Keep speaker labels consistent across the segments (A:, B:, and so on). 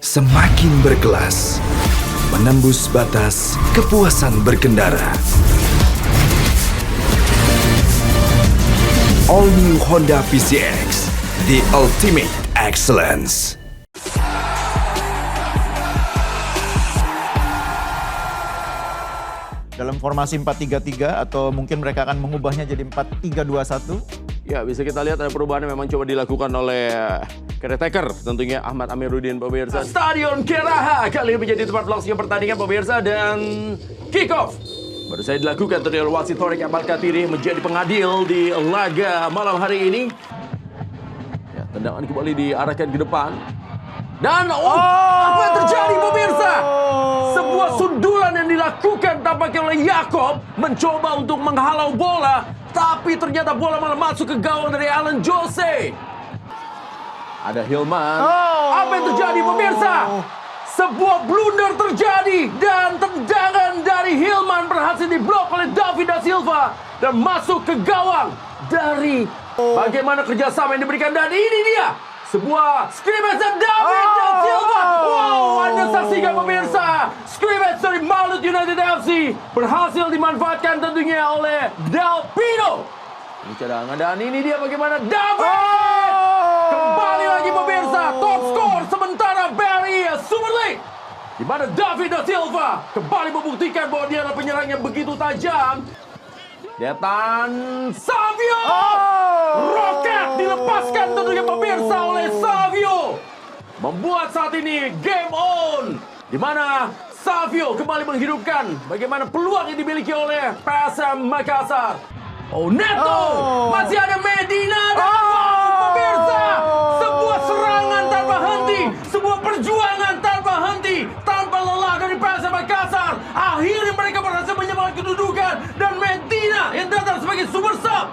A: Semakin berkelas, menembus batas kepuasan berkendara. All New Honda PCX, the ultimate excellence.
B: Dalam formasi 4-3-3 atau mungkin mereka akan mengubahnya jadi 4-3-2-1.
C: Ya, bisa kita lihat ada perubahan yang memang coba dilakukan oleh caretaker, tentunya Ahmad Amiruddin, pemirsa. Stadion Keraha kali ini menjadi tempat berlangsungnya pertandingan, pemirsa, dan kick off baru saja dilakukan oleh wasit Thoriq Amal Katiri menjadi pengadil di laga malam hari ini. Ya, tendangan kembali diarahkan ke depan. Dan apa yang terjadi, pemirsa? Sebuah sundulan yang dilakukan tampaknya oleh Yakob mencoba untuk menghalau bola, tapi ternyata bola malah masuk ke gawang dari Alan Jose. Ada Hilman. Apa yang terjadi, pemirsa? Sebuah blunder terjadi dan tendangan dari Hilman berhasil diblok oleh David da Silva dan masuk ke gawang dari bagaimana kerjasama yang diberikan, dan ini dia sebuah scrimmage dari David da Silva. Wow, Anda saksikan, pemirsa, scrimmage dari Malut United FC berhasil dimanfaatkan tentunya oleh Del Pino. Ini cadangan dan ini dia bagaimana David kembali lagi, pemirsa, top skor sementara Barry Super League, di mana David da Silva kembali membuktikan bahwa dia adalah penyerang yang begitu tajam. Detan Savio, roket dilepaskan tentunya, pemirsa, oleh Savio, membuat saat ini game on, di mana Savio kembali menghidupkan bagaimana peluang yang dimiliki oleh PSM Makassar. Neto, masih ada Medina dan pemirsa, sebuah serangan tanpa henti, sebuah perjuangan tanpa henti, tanpa lelah dari PSM Makassar. Akhirnya mereka berhasil menyamakan kedudukan dan Medina yang datang sebagai super sub.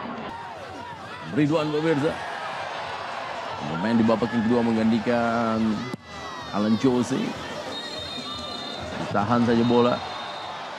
C: Ridwan, pemirsa, pemain di babak yang kedua menggantikan Alan Jose. Ditahan saja bola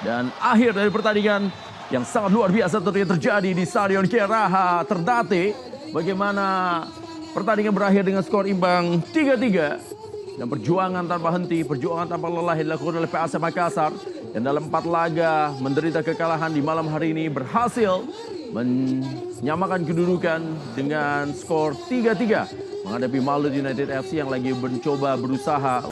C: dan akhir dari pertandingan yang sangat luar biasa tentunya terjadi di Stadion Keraha Ternate. Bagaimana pertandingan berakhir dengan skor imbang 3-3 dan perjuangan tanpa henti, perjuangan tanpa lelah yang dilakukan oleh PSM Makassar yang dalam 4 laga menderita kekalahan di malam hari ini berhasil menyamakan kedudukan dengan skor 3-3 menghadapi Malut United FC yang lagi mencoba berusaha.